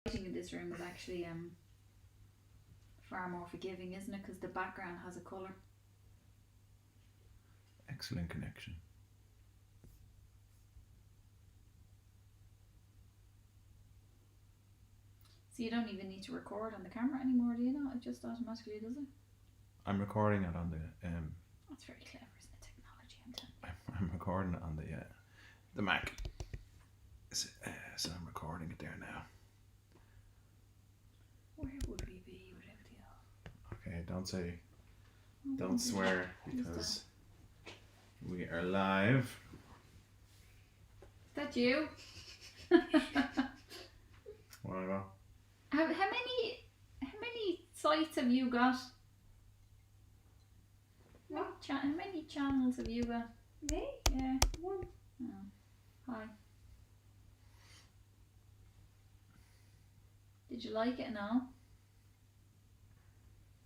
lighting in this room is actually far more forgiving, isn't it? Because the background has a colour. Excellent connection. So you don't even need to record on the camera anymore, do you know? It just automatically does it. I'm recording it on the. That's very clever, isn't it? Technology, I'm telling you. I'm recording it on the Mac. So I'm recording it there now. Where would we be without you? Okay, don't say, Oh, don't swear because we are live. Is that you? Wanna go? How many sites have you got? What? How many channels have you got? Me? Yeah. One. Oh. Hi. Did you like it and all?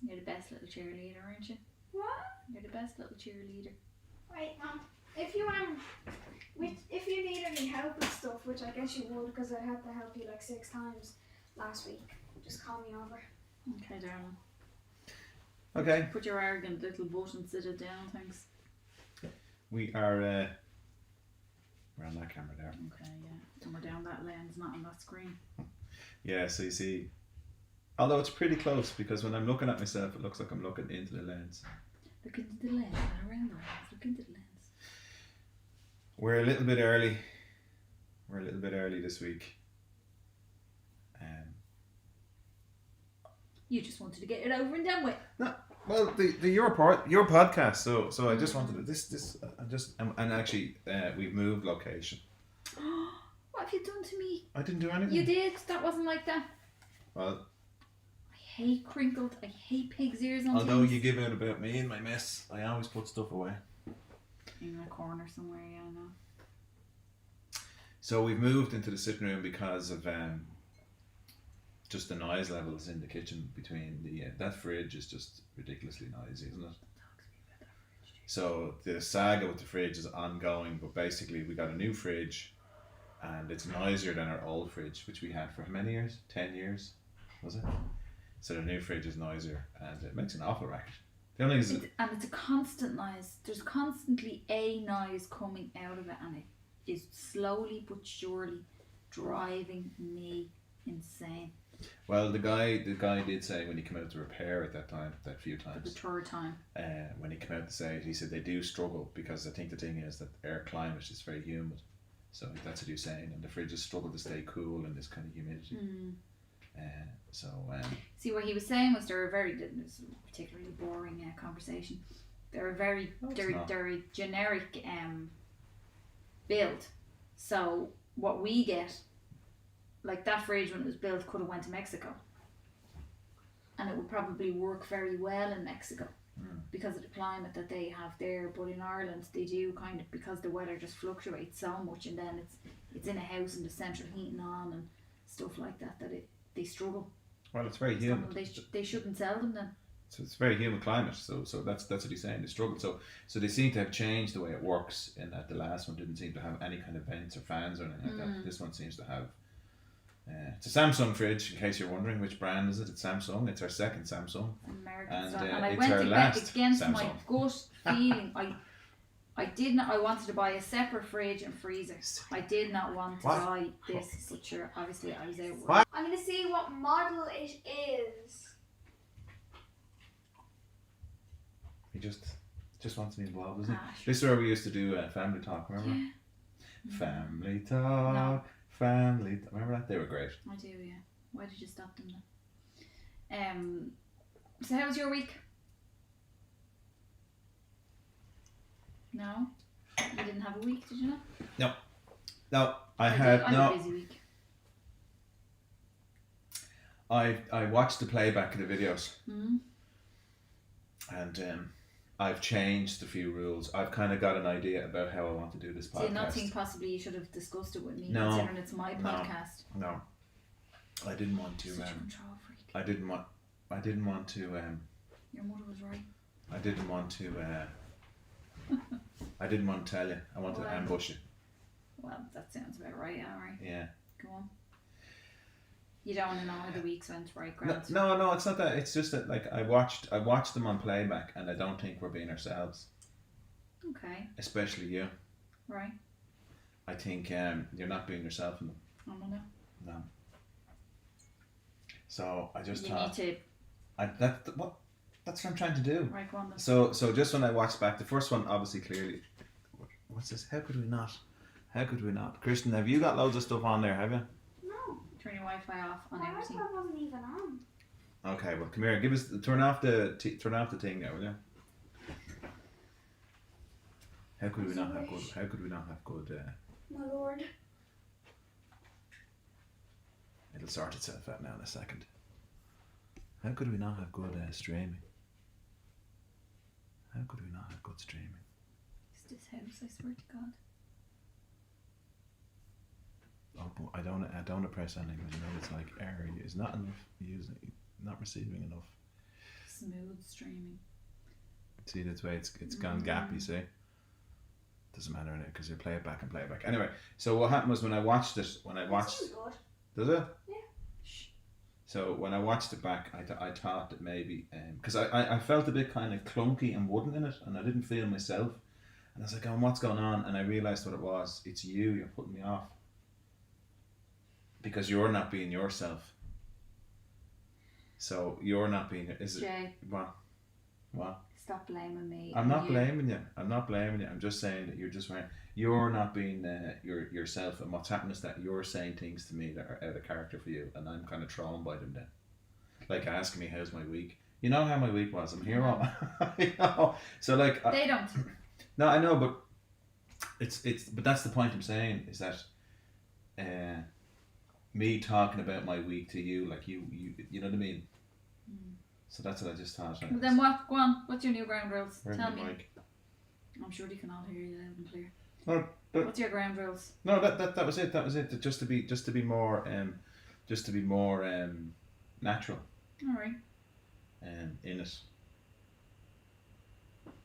You're the best little cheerleader, aren't you? What? You're the best little cheerleader. Right, if you need any help with stuff, which I guess you would, because I had to help you like 6 times last week, just call me over. Okay, darling. Okay. Put your arrogant little butt and sit it down, thanks. We are. We're on that camera there. Okay, yeah. And we're down that lens, not on that screen. Yeah, so you see, although it's pretty close because when I'm looking at myself, it looks like I'm looking into the lens. Look into the lens, not around the lens. Look into the lens. We're a little bit early. We're a little bit early this week. You just wanted to get it over and done with. No, well, your podcast. So I just wanted to, and actually we've moved location. What have you done to me? I didn't do anything. You did. That wasn't like that. Well, I hate crinkled. I hate pig's ears on although things. you give out about me and my mess, I always put stuff away. In a corner somewhere, yeah, I know. So we've moved into the sitting room because of just the noise levels in the kitchen between the that fridge is just ridiculously noisy, isn't it? So the saga with the fridge is ongoing, but basically we got a new fridge and it's noisier than our old fridge, which we had for how many years? 10 years, was it? So the new fridge is noisier and it makes an awful racket. The only thing is And it's a constant noise. There's constantly a noise coming out of it, and it is slowly but surely driving me insane. well, the guy did say when he came out to repair it that few For the times, third time. when he came out to say it, he said they do struggle because I think the thing is that air climate is very humid. So that's what he was saying, and the fridges struggle to stay cool in this kind of humidity. See, what he was saying was they're this is a particularly boring conversation. They're a generic build. So what we get, like that fridge when it was built, could have went to Mexico, and it would probably work very well in Mexico because of the climate that they have there. But in Ireland, they do kind of, because the weather just fluctuates so much, and then it's in a house and the central heating on and stuff like that they struggle. Well, it's very humid. They shouldn't sell them then. So it's very humid climate. So that's what he's saying. They struggle. So they seem to have changed the way it works. In that the last one didn't seem to have any kind of vents or fans or anything like that. This one seems to have. It's a Samsung fridge. In case you're wondering which brand is it, it's Samsung. It's our second Samsung. American And, stuff. And I it's went our last against Samsung. my gut feeling. I wanted to buy a separate fridge and freezer. I did not want to buy this, but sure, obviously I was out. What? I'm going to see what model it is. He just wants to be involved, doesn't he? Ah, sure. This is where we used to do family talk. Remember? Yeah. Family talk. No. Remember that? They were great. I do, yeah. Why did you stop them then? So how was your week? No? You didn't have a week, did you not? No, I had no. a busy week. I watched the playback of the videos, Mm-hmm. and I've changed a few rules. I've kind of got an idea about how I want to do this podcast. So you not think possibly you should have discussed it with me, No. considering it's my No. podcast. No, I didn't want to. Such a control freak. I didn't want to. Your mother was right. I didn't want to. I didn't want to tell you. I wanted to Why? ambush you. Well, that sounds about right, alright. Yeah. Go on. You don't want to know how the weeks went, right, No, Grant? no, it's not that. It's just that like I watched them on playback, and I don't think we're being ourselves. Okay. Especially you. Right. I think you're not being yourself in them. I don't know. No. So I just You thought need to. that's what I'm trying to do. Right, go on then. So just when I watched back the first one, obviously clearly, what's this? How could we not? How could we not? Kristen, have you got loads of stuff on there? Have you? No, Turn your Wi-Fi off on my everything. iPad wasn't even on. Okay, well come here. Give us turn off the thing now, will you? How could we not have good? How could we not have good? My lord. It'll sort itself out now in a second. How could we not have good streaming? How could we not have good streaming? It's this house, I swear to God. Oh, but I don't want to press anything. You know, it's like error. It's not enough using, not receiving enough. Smooth streaming. See, that's why it's gone gappy. See, doesn't matter in it because you play it back and play it back. Anyway, so what happened was when I watched it, That seems good. does it? Yeah. So when I watched it back, I thought that maybe because I felt a bit kind of clunky and wooden in it, and I didn't feel myself, and I was like, "Oh, what's going on?" And I realised what it was. It's you. You're putting me off because you're not being yourself. So you're not being. Is it Jay, what? stop blaming me. I'm not blaming you. I'm not blaming you. I'm just saying that you're not being yourself, and what's happened is that you're saying things to me that are out of character for you, and I'm kind of thrown by them then. Like asking me how's my week. You know how my week was. I'm here all. I know. So like. They don't. No, I know, but but that's the point I'm saying is that. Me talking about my week to you, like you know what I mean. So that's what I just thought. Well, then what? Go on. What's your new ground rules? Where's Tell my me. mic? I'm sure they can all hear you loud and clear. No, What's your ground rules? no, that was it. That was it. Just to be more natural. All right. In it.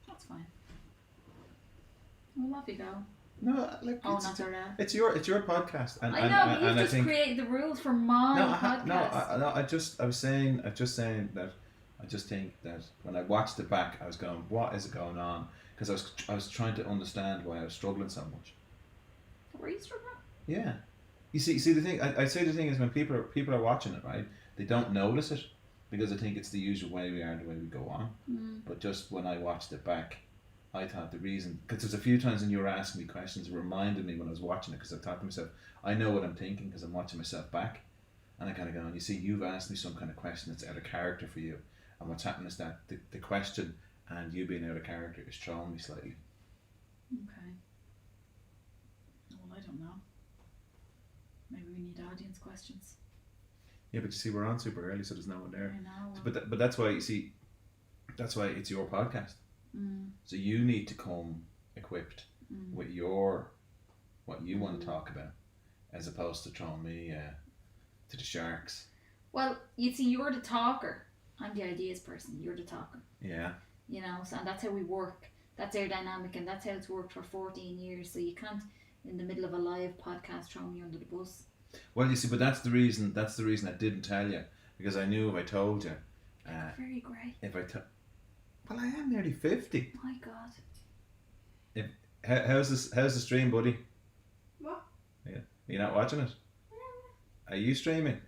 That's fine. Well, off you go. No, like Oh, not there now. it's your podcast, and I know, but and you've just created the rules for my podcast. I was just saying that I just think that when I watched it back, I was going, what is going on? Because I was trying to understand why I was struggling so much. Were you struggling? Yeah, you see the thing. I'd say the thing is when people are watching it, right? They don't notice it because I think it's the usual way we are, the way we go on. But just when I watched it back, I thought the reason, because there's a few times when you were asking me questions, it reminded me when I was watching it, because I thought to myself, I know what I'm thinking because I'm watching myself back, and I kind of go, you see, you've asked me some kind of question that's out of character for you, and what's happened is that the question and you being out of character is throwing me slightly. Okay. Well, I don't know. Maybe we need audience questions. Yeah, but you see, we're on super early, so there's no one there. I know. But that's why, you see, that's why it's your podcast. So you need to come equipped with what you want to talk about, as opposed to throwing me to the sharks. Well, you see, you're the talker. I'm the ideas person. You're the talker. Yeah. You know, so, and that's how we work. That's our dynamic, and that's how it's worked for 14 years. So you can't, in the middle of a live podcast, throw me under the bus. Well, you see, but that's the reason I didn't tell you, because I knew if I told you. Very grey. Well, I am nearly 50. My God. How's the stream, buddy? What? Yeah. You're not watching it? Are you streaming?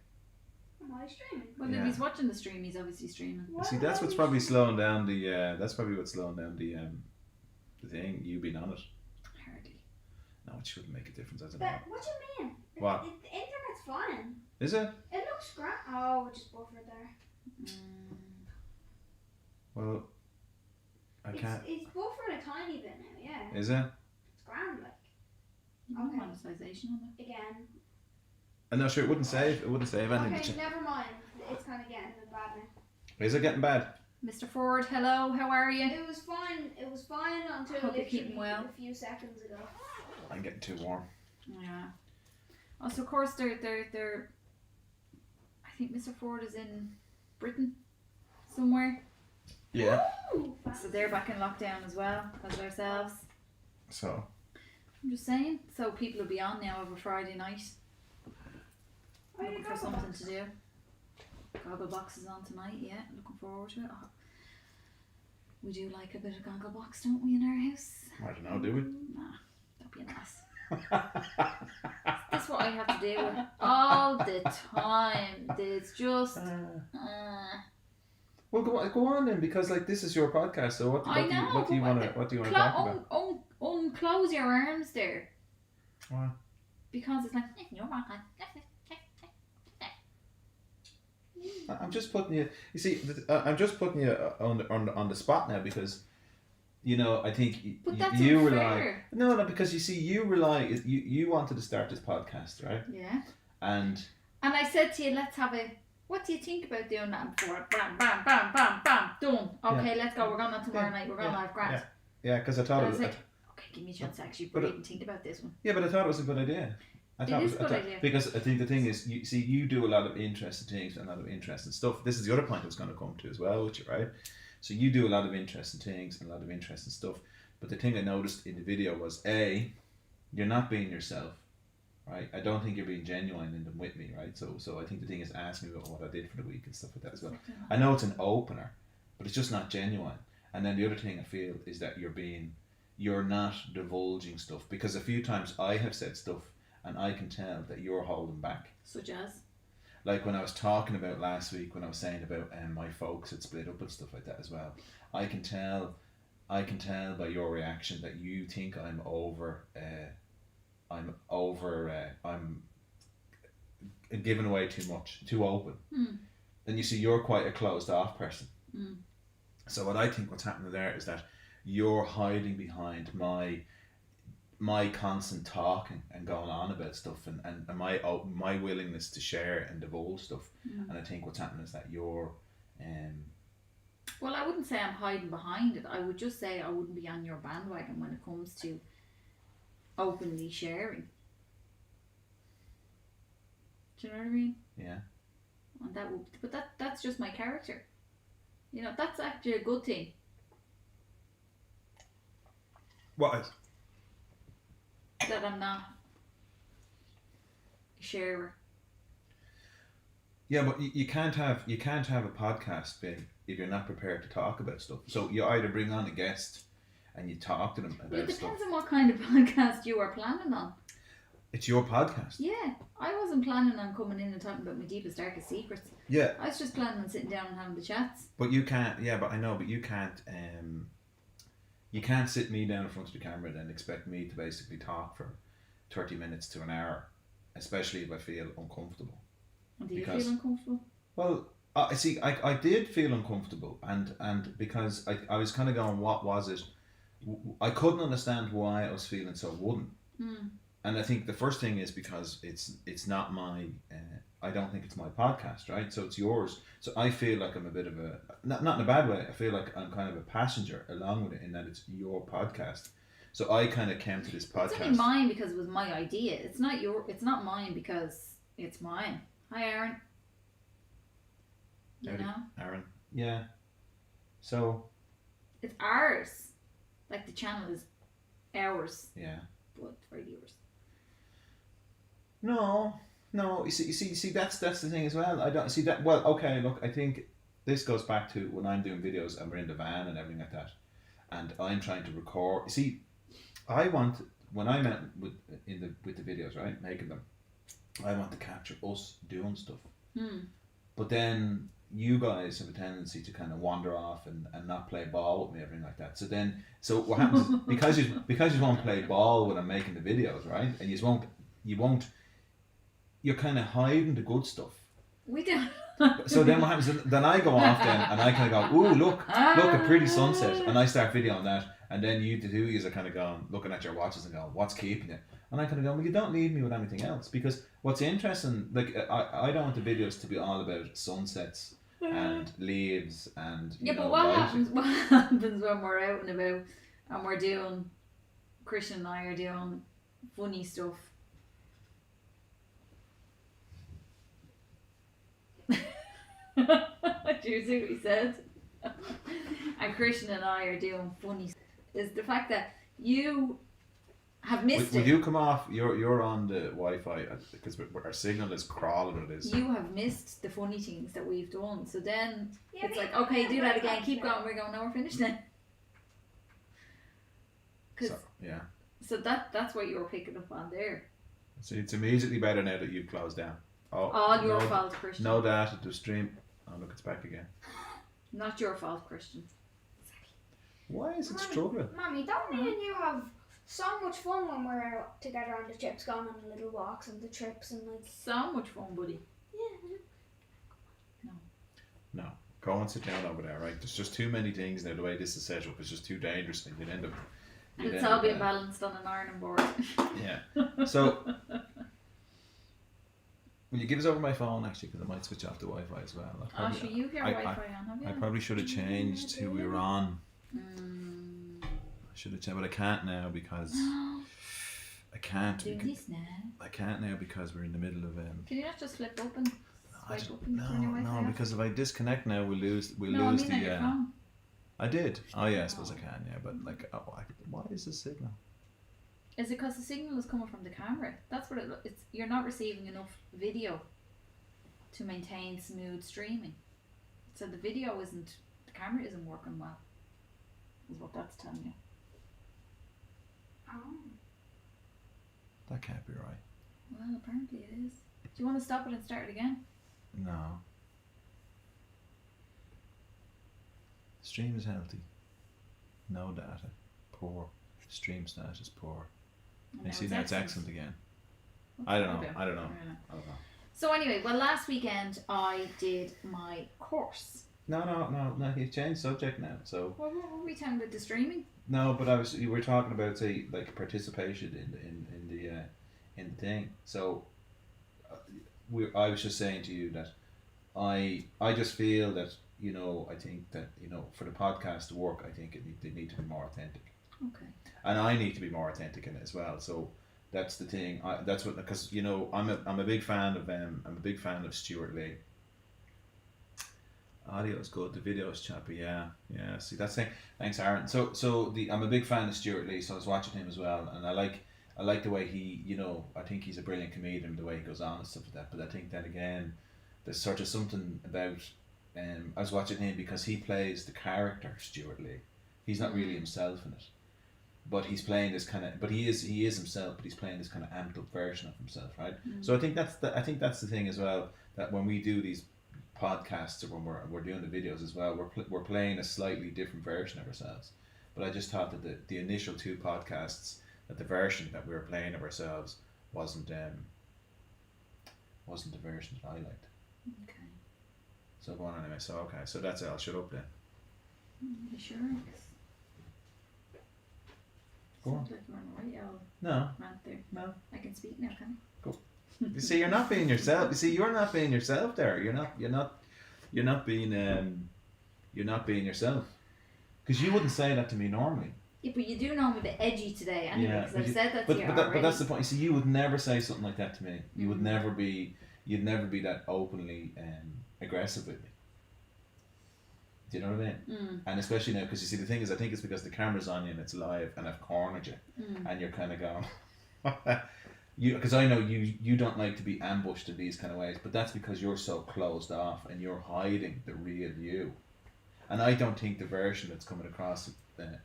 Am I streaming? Well, Yeah. if he's watching the stream, he's obviously streaming. What See, that's am what's I probably streaming? slowing down the. That's probably what's slowing down the thing. You being on it. Hardly. No, it shouldn't make a difference. I don't But know. what do you mean? What? The internet's fine. Is it? It looks great. Oh, it just buffered there. Well, I can't. It's buffered a tiny bit now, yeah. Is it? It's grand, like. No Okay. monetization on it. Again. I'm not sure. It wouldn't save. It wouldn't save anything. Okay, never mind. It's kind of getting a bit bad now. Is it getting bad? Mr. Ford, hello, how are you? It was fine. It was fine until Hope you're literally keeping well. a few seconds ago. I'm getting too warm. Yeah. Also, of course, they're. I think Mr. Ford is in Britain somewhere. Yeah. Ooh, So they're back in lockdown as well as ourselves. So. I'm just saying. So people will be on now over Friday night. Looking for something to do. Goggle box is on tonight, yeah. Looking forward to it. Oh, we do like a bit of goggle box, don't we, in our house? I don't know, do we? Nah, don't be an ass. That's what I have to do all the time. It's just. Well, go on then, because like this is your podcast. So what do you want to talk about? Unclose your arms there. Why? Because it's like your podcast. I'm just putting you. You see, I'm just putting you on the spot now because, you know, I think but that's you unfair. rely. No, because you see, you wanted to start this podcast, right? Yeah. And I said to you, let's have a. What do you think about doing that before? Bam, bam, bam, bam, bam, done. Okay, let's go. We're going on tomorrow night. We're going live. Grand. Yeah, because I thought it was. Like, okay, give me a chance to actually breathe and think about this one. Yeah, but I thought it was a good idea. It is a good idea. Because I think the thing is, you do a lot of interesting things and a lot of interesting stuff. This is the other point I was going to come to as well, which right? So you do a lot of interesting things and a lot of interesting stuff. But the thing I noticed in the video was, A, you're not being yourself, right? I don't think you're being genuine in them with me, right? So I think the thing is, ask me about what I did for the week and stuff like that as well. I know it's an opener, but it's just not genuine. And then the other thing I feel is that you're not divulging stuff, because a few times I have said stuff and I can tell that you're holding back. Such as? Like when I was talking about last week, when I was saying about my folks had split up and stuff like that as well. I can tell by your reaction that you think I'm giving away too much, too open. Then you see you're quite a closed off person. So what I think what's happening there is that you're hiding behind my constant talking and going on about stuff and my willingness to share and divulge stuff. And I think what's happening is that you're well, I wouldn't say I'm hiding behind it. I would just say I wouldn't be on your bandwagon when it comes to openly sharing. Do you know what I mean? Yeah. And that's just my character. You know, that's actually a good thing. What is? That I'm not a sharer. Yeah, but you can't have a podcast thing if you're not prepared to talk about stuff. So you either bring on a guest and you talk to them about It depends stuff. on what kind of podcast you are planning on. It's your podcast. Yeah, I wasn't planning on coming in and talking about my deepest, darkest secrets. Yeah. I was just planning on sitting down and having the chats. But you can't. Yeah, but I know. But you can't. You can't sit me down in front of the camera and expect me to basically talk for 30 minutes to an hour, especially if I feel uncomfortable. And do you feel uncomfortable? Well, I did feel uncomfortable, and because I was kind of going, what was it? I couldn't understand why I was feeling so wooden. And I think the first thing is because it's not my. I don't think it's my podcast, right? So it's yours. So I feel like I'm a bit of a not in a bad way. I feel like I'm kind of a passenger along with it in that it's your podcast. So I kind of came to this podcast. It's only mine because it was my idea. It's not mine because it's mine. Hi, Aaron. You know? Aaron. Yeah. So. It's ours. Like the channel is ours. Yeah. But for yours. No. You see. That's the thing as well. I don't see that. Well, okay. Look, I think this goes back to when I'm doing videos and we're in the van and everything like that, and I'm trying to record. You see, I want when I'm out with the videos, right, making them. I want to capture us doing stuff. But then you guys have a tendency to kind of wander off and not play ball with me, everything like that. So what happens is because you won't play ball when I'm making the videos, right? And you won't. You're kind of hiding the good stuff. We don't. So then what happens? Then I go off then and I kind of go, ooh, look, a pretty sunset, and I start videoing that, and then the two of you are kind of going, looking at your watches and going, what's keeping you? And I kind of go, well, you don't leave me with anything else, because what's interesting, like I don't want the videos to be all about sunsets and leaves and but what happens when we're out and about and we're doing, Christian and I are doing funny stuff. Do you see what he said? And Christian and I are doing funny stuff. Is the fact that you have missed Will it. you come off? You're on the Wi-Fi because our signal is crawling. It is. You have missed the funny things that we've done. So then Yeah, it's me like, and okay, my do that Wi-Fi again. Keep there. going. We're going. No, we're finished then. So, yeah. So that's what you were picking up on there. So it's immediately better now that you've closed down. Oh, All your no, fault, Christian. No data to stream. Oh look, it's back again. Not your fault, Christian. Why is it Mommy, struggling? Mommy, don't me and you have so much fun when we're out together on the trips, going on the little walks and the trips and like. So much fun, buddy. Yeah. No. Go and sit down over there, right? There's just too many things now. The way this is set up is just too dangerous, and you'd end up. And it's all being balanced on an ironing board. Yeah. So, will you give us over my phone actually? Because I might switch off the Wi-Fi as well. Sure, you have your Wi-Fi on, have you? I probably should have changed who we were on. Mm. I should have changed, but I can't now because I can't. Do this now. I can't now because we're in the middle of. Can you not just flip open? Swipe open No, turn your Wi-Fi no, off? because if I disconnect now, we'll lose. We'll No, I lose mean the. on your phone. I did. Oh yeah, I suppose I can. Yeah, but like, why is this signal? Is it because the signal is coming from the camera? That's what it's. You're not receiving enough video to maintain smooth streaming. So the video isn't. The camera isn't working well. Is what that's telling you. Oh. That can't be right. Well, apparently it is. Do you want to stop it and start it again? No. Stream is healthy. No data. Poor. Stream status poor. And You see now it's excellent again. I don't know. I don't know. So anyway, well, last weekend I did my course. No. You've changed subject now. So What were we talking about? The streaming? no, but you were talking about say like participation in the thing. So I was just saying to you that I just feel that I think that for the podcast to work, I think they need to be more authentic. Okay. And I need to be more authentic in it as well. So that's the thing. That's what because I'm a big fan of Stuart Lee. Audio is good. The video is choppy. Yeah. See that's thing. Thanks, Aaron. So I'm a big fan of Stuart Lee. So I was watching him as well, and I like the way he I think he's a brilliant comedian. The way he goes on and stuff like that. But I think that again, there's sort of something about. I was watching him because he plays the character Stuart Lee. He's not really himself in it. But he's playing this kind of, but he is himself. But he's playing this kind of amped up version of himself, right? So I think that's the thing as well. That when we do these podcasts or when we're doing the videos as well, we're playing a slightly different version of ourselves. But I just thought that the initial two podcasts, that the version that we were playing of ourselves wasn't the version that I liked. Okay. So go on anyway. So that's it. I'll shut up then. You sure? Go on. Sounds like you're on a right old No. rant there. No. I can speak now, can I? You see, you're not being yourself. You see, you're not being yourself there. You're not being yourself. Because you wouldn't say that to me normally. Yeah, but you do know I'm a bit edgy today anyway, Yeah, because I've said that to you already. But that's the point. You see, you would never say something like that to me. You would never be. You'd never be that openly aggressive with me. Do you know what I mean? And especially now, because you see, the thing is, I think it's because the camera's on you and it's live, and I've cornered you, and you're kind of going. Because I know you don't like to be ambushed in these kind of ways, but that's because you're so closed off and you're hiding the real you. And I don't think the version that's coming across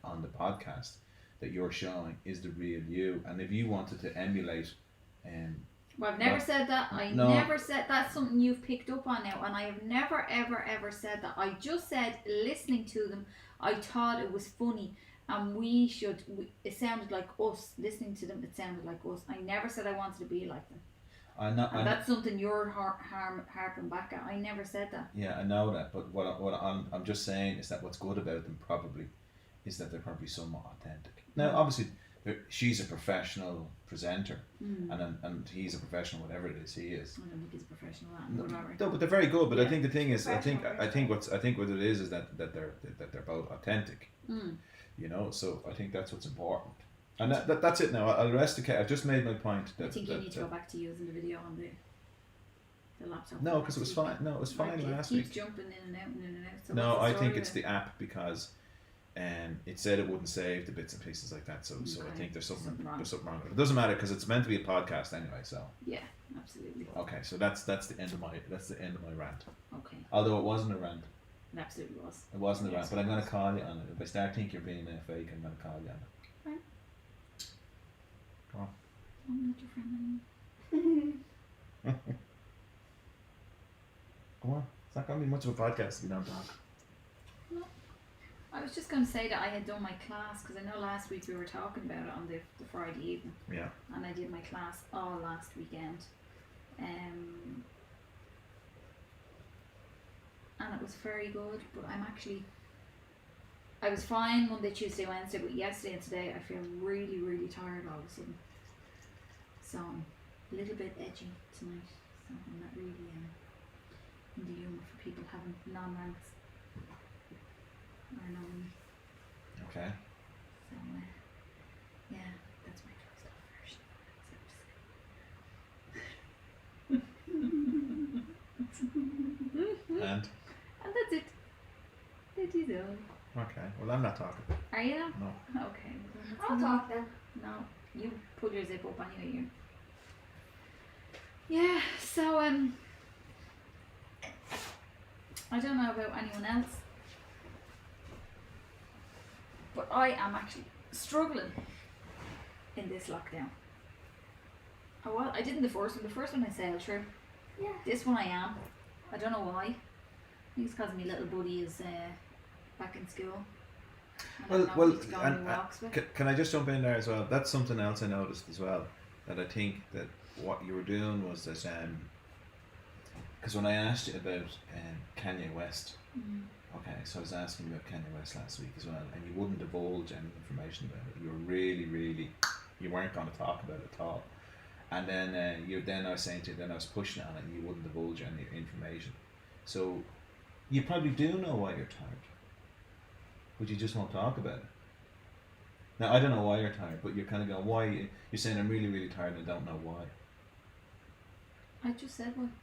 on the podcast that you're showing is the real you. And if you wanted to emulate, well, I've never said that. Never said that's something you've picked up on now, and I have never ever said that. I just said listening to them, I thought it was funny. And it sounded like us, listening to them, it sounded like us. I never said I wanted to be like them. That's something you're harping back at. I never said that. Yeah, I know that, but what I'm just saying is that what's good about them probably is that they're probably somewhat authentic. Now, obviously, she's a professional presenter, and he's a professional, whatever it is he is. I don't think he's a professional. No, but they're very good. But I think the thing is, I think what it is that they're both authentic. So I think that's what's important, and that's it. Now I'll rest the case. I've just made my point. I think you need to go back to using the video on the laptop. No, because it was fine. No, it was fine last week. It keeps jumping in and out and in and out. So no, I think it's the app because it said it wouldn't save the bits and pieces like that. So I think there's something wrong. with it. It doesn't matter because it's meant to be a podcast anyway. So yeah, absolutely. okay, so that's the end of my rant. Okay. Although it wasn't a rant. It absolutely was. It wasn't a Yes, rant, but I'm going to call you on it. If I start thinking you're being fake, I'm going to call you on it. Right. Go on. I'm not your friend anymore. Go on. It's not going to be much of a podcast if you don't talk. No. I was just going to say that I had done my class because I know last week we were talking about it on the Friday evening. Yeah. And I did my class all last weekend. And it was very good, but I was fine Monday, Tuesday, Wednesday, but yesterday and today I feel really, really tired all of a sudden. So I'm a little bit edgy tonight, so I'm not really in the humour for people having non-rants. Or non. Okay. So yeah, that's my closed off version. And that's it. That is all. okay. Well, I'm not talking. Are you now? No. Okay. I'll talk then. No, you pull your zip up anyway. Yeah. So I don't know about anyone else, but I am actually struggling in this lockdown. I did in the first one. The first one I sailed through. Yeah. This one I am. I don't know why. I think it's because my little buddy is back in school. And Well, to go on any walks with. can I just jump in there as well? That's something else I noticed as well. That I think that what you were doing was that because when I asked you about Kanye West, okay, so I was asking you about Kanye West last week as well, and you wouldn't divulge any information about it. You were really, you weren't going to talk about it at all. And then I was saying to you, then I was pushing it on it, and you wouldn't divulge any information. So you probably do know why you're tired, but you just won't talk about it. Now I don't know why you're tired, but you're kind of going, why? You're saying I'm really tired and I don't know why. I just said one.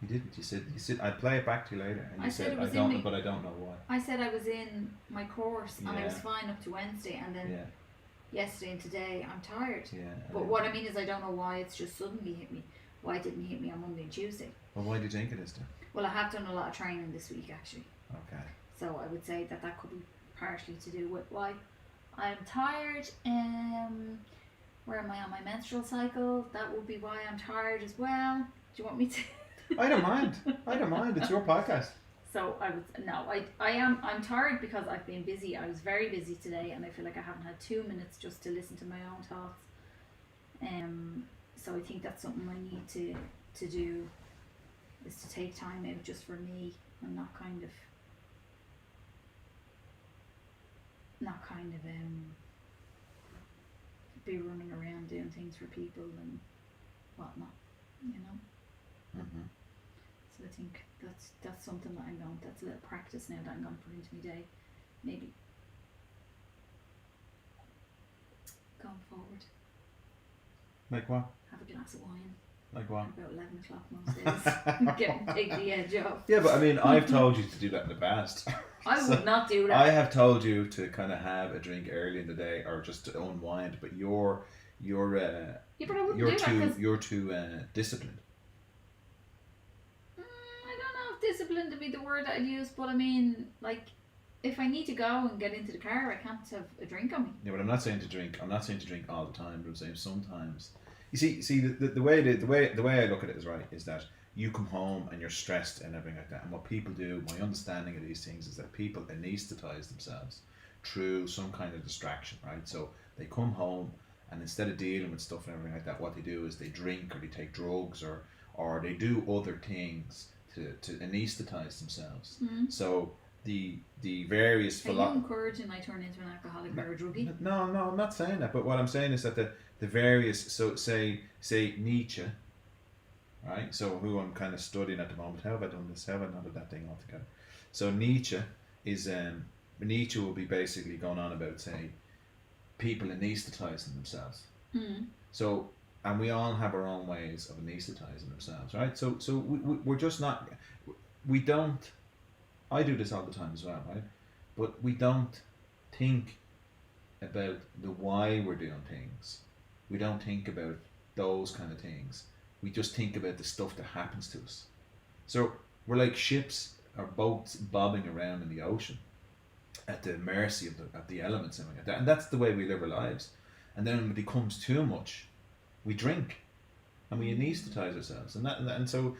You didn't. You said I'd play it back to you later, and I you said said it I was don't, in me. but I don't know why. I said I was in my course and I was Yeah. fine up to Wednesday, and then Yeah, yesterday and today I'm tired. yeah. But what I mean is I don't know why it's just suddenly hit me. Why it didn't hit me on Monday and Tuesday. Well, why do you think it is then? Well, I have done a lot of training this week actually. Okay. So I would say that could be partially to do with why I'm tired. Where am I on my menstrual cycle? That would be why I'm tired as well. Do you want me to? I don't mind. It's your podcast. So I'm tired because I've been busy. I was very busy today, and I feel like I haven't had 2 minutes just to listen to my own thoughts. So I think that's something I need to do, is to take time out just for me and not kind of be running around doing things for people and whatnot, you know. Mm-hmm. So I think that's something that that's a little practice now that I'm going to put into my day, maybe going forward. Like what? Have a glass of wine Like what? about 11 o'clock most days. Take the edge off. Yeah, but I mean, I've told you to do that in the past. I would not do that. I have told you to kind of have a drink early in the day or just to unwind, but you're Yeah, but I wouldn't you're do that too 'cause you're too disciplined. I don't know if discipline to be the word I'd use, but I mean, like, if I need to go and get into the car, I can't have a drink on me. Yeah, but I'm not saying to drink all the time, but I'm saying sometimes. You see, the way I look at it is right. Is that you come home and you're stressed and everything like that, and what people do, my understanding of these things is that people anesthetize themselves through some kind of distraction, right? So they come home and instead of dealing with stuff and everything like that, what they do is they drink or they take drugs or they do other things to anesthetize themselves. Mm-hmm. So the various Are you encouraging I turn into an alcoholic or a druggie? No, I'm not saying that. But what I'm saying is that the various, so say Nietzsche, right? So who I'm kind of studying at the moment. How have I done this? How have I not done that thing altogether? So Nietzsche is Nietzsche will be basically going on about, say, people anesthetizing themselves. Mm. So, and we all have our own ways of anesthetizing ourselves, right? So we're just not, we don't. I do this all the time as well, right? But we don't think about the why we're doing things. We don't think about those kind of things. We just think about the stuff that happens to us. So we're like ships or boats bobbing around in the ocean at the mercy of the elements and like that. And that's the way we live our lives. And then when it becomes too much, we drink and we anaesthetize ourselves. And so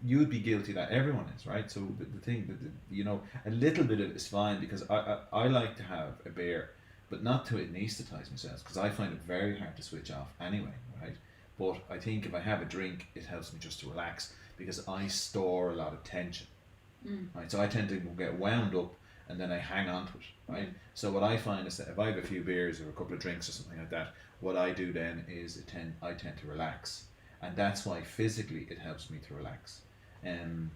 you'd be guilty of that. Everyone is, right? So the thing that a little bit of it is fine, because I like to have a beer, but not to anaesthetize myself, because I find it very hard to switch off anyway, right? But I think if I have a drink, it helps me just to relax, because I store a lot of tension, right? So I tend to get wound up and then I hang on to it, right? So what I find is that if I have a few beers or a couple of drinks or something like that, what I do then is I tend to relax, and that's why physically it helps me to relax. And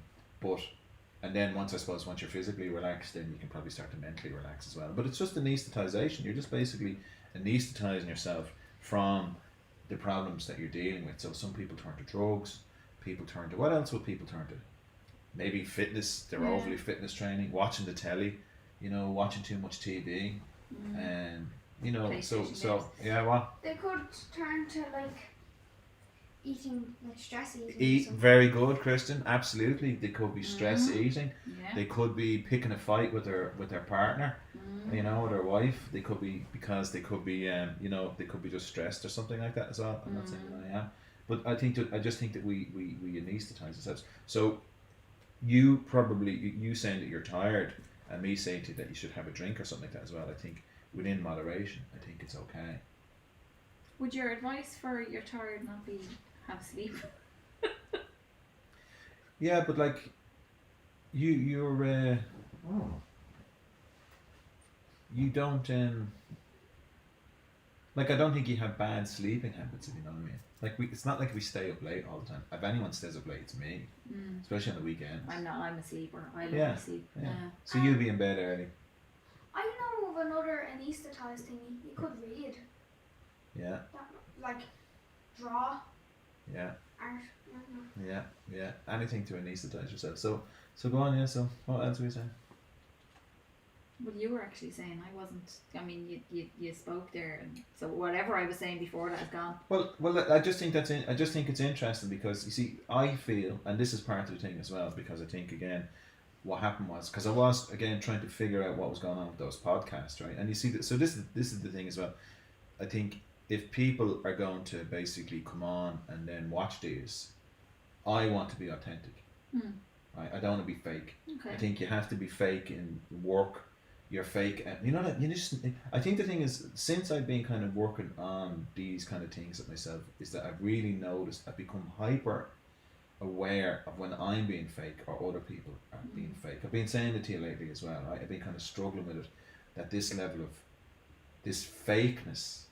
then once you're physically relaxed, then you can probably start to mentally relax as well. But it's just anesthetization. You're just basically anesthetizing yourself from the problems that you're dealing with. So some people turn to drugs. People turn to, what else would people turn to? Maybe fitness. They're overly fitness training, watching the telly, watching too much TV, and so yeah. What? They could turn to like eating, like stress eating. Very good, Kristen. Absolutely, they could be stress eating. Yeah. They could be picking a fight with their partner, with their wife. They could be they could be just stressed or something like that as well. I'm not saying that I am, but I just think that we anesthetize ourselves. So you saying that you're tired and me saying to you that you should have a drink or something like that as well, I think within moderation, I think it's okay. Would your advice for you're tired not be have sleep? Yeah, but like you're you don't like, I don't think you have bad sleeping habits, if you know what I mean. Like it's not like we stay up late all the time. If anyone stays up late, it's me, especially on the weekends. I'm a sleeper. I love to sleep. Yeah. So you'll be in bed early. I know of another anesthetized thingy. You could read. Yeah. Like draw. Yeah. Art. I don't know. Yeah. Anything to anesthetize yourself. So go on. Yeah. So what else were you saying? Well, you were actually saying I wasn't. I mean, you spoke there, and so whatever I was saying before that is gone. Well, I just think it's interesting, because you see, I feel, and this is part of the thing as well, because I think again, what happened was, because I was again trying to figure out what was going on with those podcasts, right? And you see that. So this is the thing as well. I think if people are going to basically come on and then watch these, I want to be authentic. Right? I don't want to be fake. Okay. I think you have to be fake in work. You're fake, and I think the thing is, since I've been kind of working on these kind of things at myself, is that I've really noticed I've become hyper aware of when I'm being fake or other people are being fake. I've been saying it to you lately as well, right? I've been kind of struggling with it, that this level of this fakeness,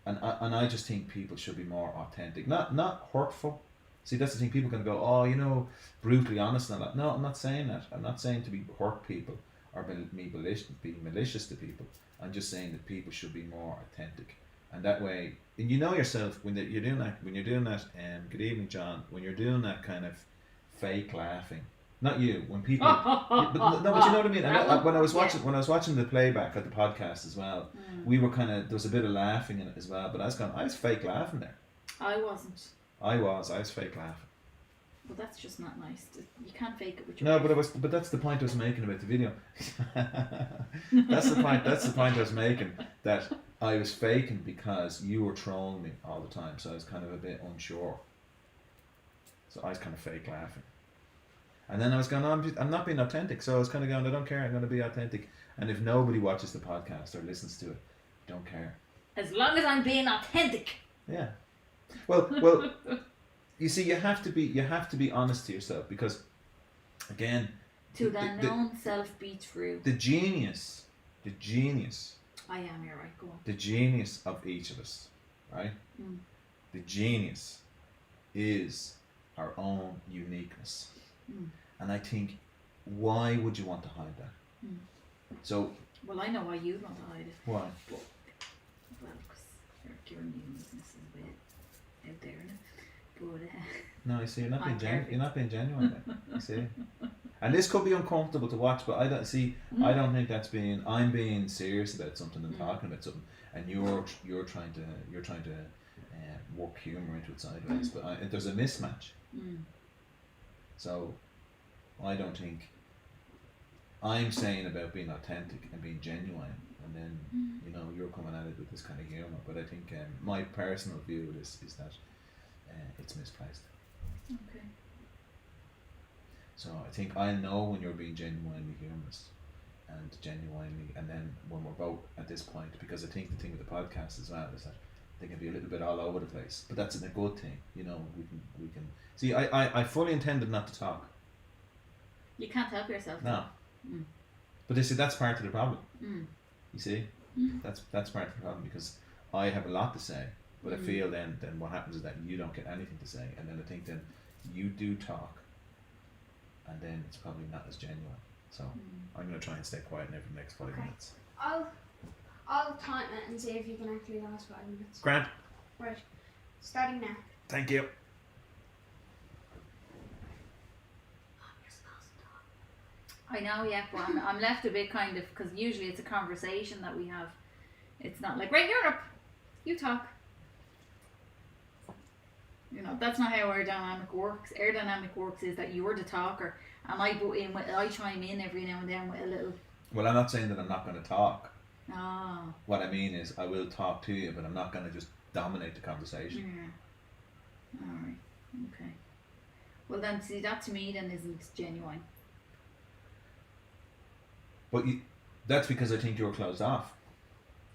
and I just think people should be more authentic, not hurtful. See, that's the thing. People can go, brutally honest and all that. No, I'm not saying that. I'm not saying to be hurt people or be malicious to people. I'm just saying that people should be more authentic, and that way, and yourself when you're doing that. Good evening, John. When you're doing that kind of fake laughing, not you. When people, but you know what I mean. And when I was watching the playback of the podcast as well, we were there was a bit of laughing in it as well. But I was fake laughing there. I wasn't. I was fake laughing. Well, that's just not nice. You can't fake it with your No, wife. but that's the point I was making about the video. That's the point I was making, that I was faking because you were trolling me all the time, so I was kind of a bit unsure. So I was kind of fake laughing. And then I was going, I'm not being authentic, so I was kind of going, I don't care, I'm going to be authentic. And if nobody watches the podcast or listens to it, I don't care. As long as I'm being authentic. Yeah. Well, you see, you have to be honest to yourself, because, again, to thine own self be true. The genius. I am. You're right. Go on. The genius of each of us, right? The genius is our own uniqueness, and I think, why would you want to hide that? So. Well, I know why you want to hide it. Why? Well, because your uniqueness is a bit out there, isn't it? But no, you see, you're not being genuine. You see, And this could be uncomfortable to watch, but I don't see. I don't think that's being. I'm being serious about something and talking about something, and you're trying to work humor into it sideways. But there's a mismatch. So, I don't think. I'm saying about being authentic and being genuine, and then you're coming at it with this kind of humor. But I think my personal view of this is that it's misplaced. Okay. So I think I know when you're being genuinely humorous and genuinely, and then when we're both at this point, because I think the thing with the podcast as well is that they can be a little bit all over the place, but that's a good thing. We can see. I fully intended not to talk. You can't help yourself. No. But that's part of the problem. You see, that's part of the problem, because I have a lot to say, but I feel then what happens is that you don't get anything to say, and then I think then you do talk. And then it's probably not as genuine. So I'm going to try and stay quiet now for the next 5 minutes. I'll time it and see if you can actually last 5 minutes. Grant. Right. Starting now. Thank you. I know, yeah, but I'm left a bit kind of, because usually it's a conversation that we have. It's not like, right, you're up, you talk. That's not how aerodynamic works. Aerodynamic works is that you're the talker, and I chime in every now and then with a little. Well, I'm not saying that I'm not going to talk. Ah. What I mean is, I will talk to you, but I'm not going to just dominate the conversation. Yeah. All right. Okay. Well, then, see, that to me then isn't genuine. But that's because I think you're closed off.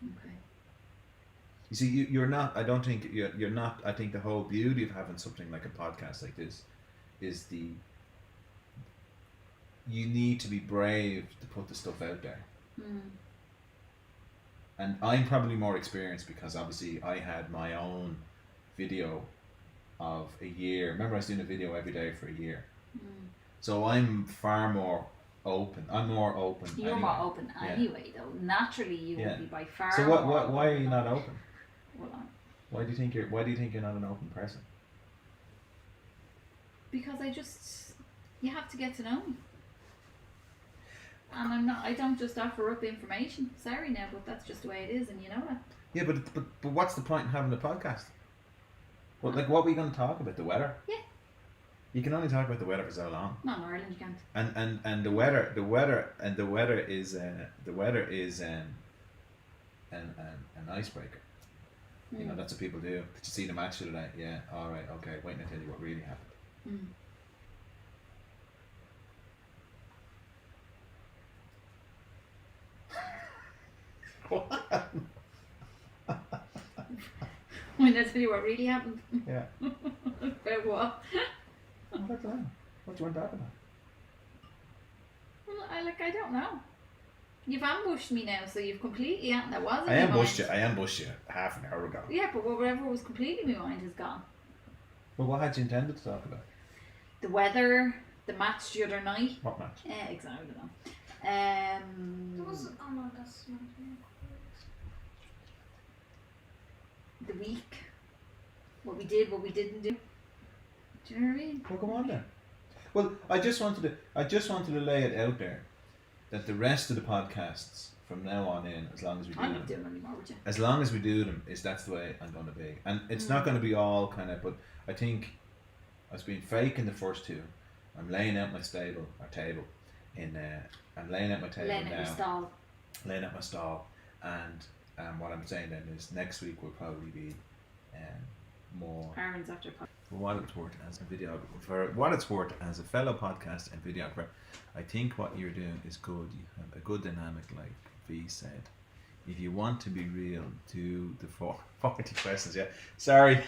Okay. You see, you're not. I don't think you're not. I think the whole beauty of having something like a podcast like this is you need to be brave to put the stuff out there. And I'm probably more experienced because obviously I had my own video of a year. Remember, I was doing a video every day for a year. So I'm far more open. I'm more open. You're anyway. more open anyway, though. Naturally, you would be by far. So more why are you not open? Well, Why do you think you're not an open person? Because you have to get to know me. And I don't just offer up information. Sorry now, but that's just the way it is, and you know that. Yeah, but what's the point in having a podcast? What are we going to talk about? The weather? Yeah. You can only talk about the weather for so long. Not in Ireland, you can't. And the weather is an icebreaker. That's what people do. Did you see the match today? Yeah. All right. Okay. Wait until I tell you what really happened. What? Wait, I tell you what really happened. Yeah. About what? What do you want to talk about? Well, I don't know. You've ambushed me now, so you've completely. That wasn't. I ambushed you half an hour ago. Yeah, but whatever was completely my mind is gone. Well, what had you intended to talk about? The weather, the match the other night. What match? Exactly. There was that's not the week. What we did, what we didn't do. Do you know what I mean? Well, go on then. Well, I just wanted to lay it out there that the rest of the podcasts from now on in, as long as we do I'm them, not doing them anymore, would you? as long as we do them, that's the way I'm going to be. And it's not going to be all kind of, but I think I was being fake in the first two. I'm laying out my table, I'm laying out my table Laying now. out your stall. Laying out my stall, and what I'm saying then is next week will probably be more. Aaron's after podcast. For what it's worth as a videographer, for what it's worth as a fellow podcast and videographer, I think what you're doing is good. You have a good dynamic, like V said. If you want to be real, do the 40 questions. Yeah, sorry,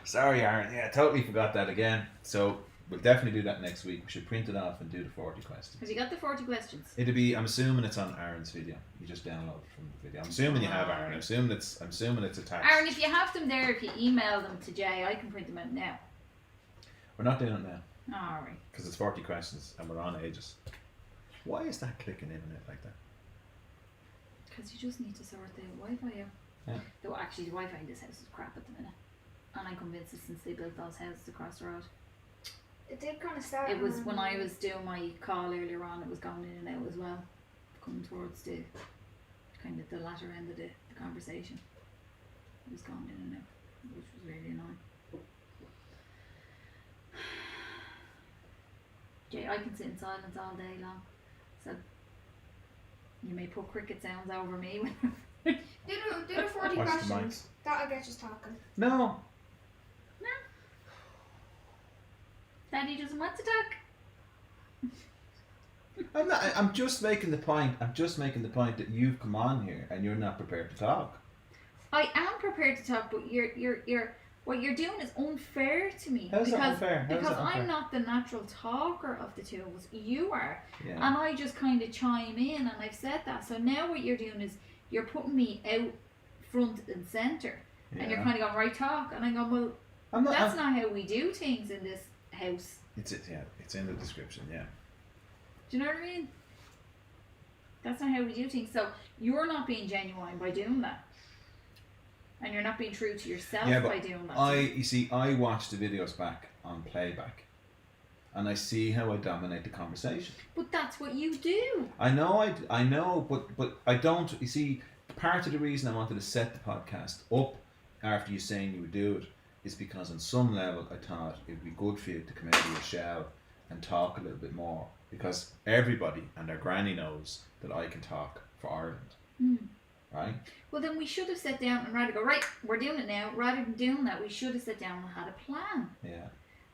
sorry, Aaron. Yeah, totally forgot that again. So we'll definitely do that next week. We should print it off and do the 40 questions. Have you got the 40 questions? It'll be. I'm assuming it's on Aaron's video. You just download it from the video. I'm assuming you have, Aaron. I'm assuming it's attached. Aaron, if you have them there, if you email them to Jay, I can print them out now. We're not doing it now. Alright. Because it's 40 questions and we're on ages. Why is that clicking in and out like that? Because you just need to sort the Wi-Fi out. Yeah. Though actually the Wi-Fi in this house is crap at the minute. And I'm convinced it's since they built those houses across the road. It did kind of start. It was when I was doing my call earlier on, it was going in and out as well, coming towards the kind of the latter end of the conversation. It was going in and out, which was really annoying. Jay, I can sit in silence all day long, so you may put cricket sounds over me. Do the 40 Watch the questions. That'll get you talking. No. Daddy doesn't want to talk. I'm not. I'm just making the point. I'm just making the point that you've come on here and you're not prepared to talk. I am prepared to talk, but you're what you're doing is unfair to me. How's because that unfair? because that unfair? I'm not the natural talker of the two of us. You are, Yeah. and I just kind of chime in, and I've said that. So now what you're doing is you're putting me out front and center, and you're kind of going right talk, and I go, well, that's not how we do things in this house. It's in the description. Yeah. Do you know what I mean? That's not how we do things. So you're not being genuine by doing that. And you're not being true to yourself by doing that. I watch the videos back on playback, and I see how I dominate the conversation. But that's what you do. I know, but I don't. You see, part of the reason I wanted to set the podcast up after you saying you would do it is because on some level I thought it would be good for you to come out of your shell and talk a little bit more, because everybody and their granny knows that I can talk for Ireland. Right? Well, then we should have sat down and rather go, right, we're doing it now. Rather than doing that, we should have sat down and had a plan. Yeah.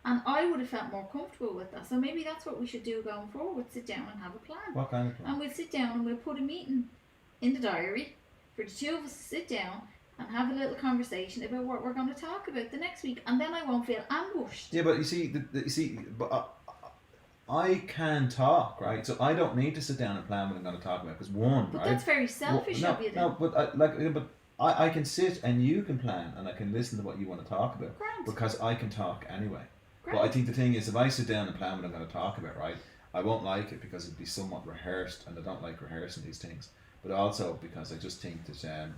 And I would have felt more comfortable with that. So maybe that's what we should do going forward, sit down and have a plan. What kind of plan? And we'll sit down and we'll put a meeting in the diary for the two of us to sit down and have a little conversation about what we're going to talk about the next week. And then I won't feel ambushed. Yeah, but you see, I can talk, right? So I don't need to sit down and plan what I'm going to talk about, because But that's very selfish of you then. No, but I can sit and you can plan and I can listen to what you want to talk about. Grand. Because I can talk anyway. Grand. But I think the thing is, if I sit down and plan what I'm going to talk about, right, I won't like it because it'd be somewhat rehearsed, and I don't like rehearsing these things. But also because I just think that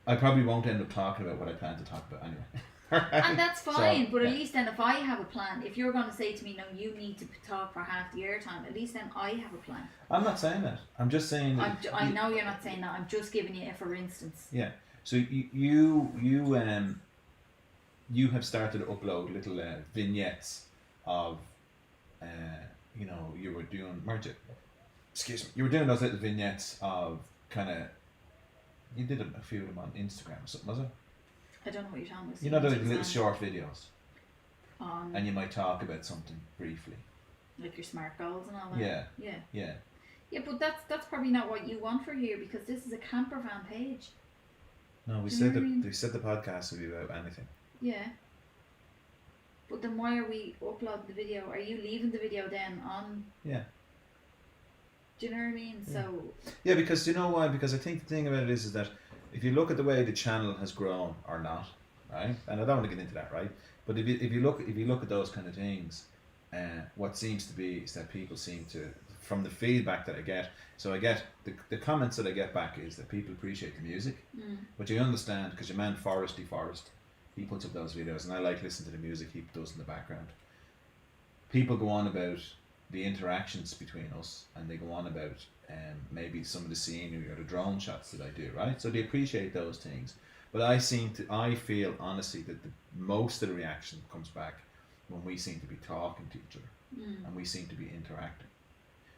I probably won't end up talking about what I plan to talk about anyway. And that's fine, So, but at least then if I have a plan, if you're going to say to me, no, you need to talk for half the air time, at least then I have a plan. I'm not saying that. I'm just saying that. I know you're not saying that. I'm just giving you a for instance. Yeah. So you have started to upload little vignettes of, you were doing, weren't you? Excuse me. You were doing those little vignettes of kind of. You did a few of them on Instagram or something, was it? I don't know what you're talking about. You know, the little short videos. And you might talk about something briefly. Like your SMART goals and all that. Yeah. Yeah. Yeah. Yeah, but that's probably not what you want for here, because this is a camper van page. No, we Do you know said what I mean? we said the podcast would be about anything. Yeah. But then why are we uploading the video? Are you leaving the video then on? Yeah. Do you know what I mean? Yeah. So. Yeah, because you know why? Because I think the thing about it is that if you look at the way the channel has grown or not, right? And I don't want to get into that, right? But if you look at those kind of things, what seems to be is that people seem to, from the feedback that I get, so I get the comments that I get back is that people appreciate the music, which I understand, because your man Forest, he puts up those videos, and I like listening to the music he does in the background. People go on about the interactions between us, and they go on about maybe some of the scenery or the drone shots that I do, right? So they appreciate those things. But I feel honestly that most of the reaction comes back when we seem to be talking to each other and we seem to be interacting.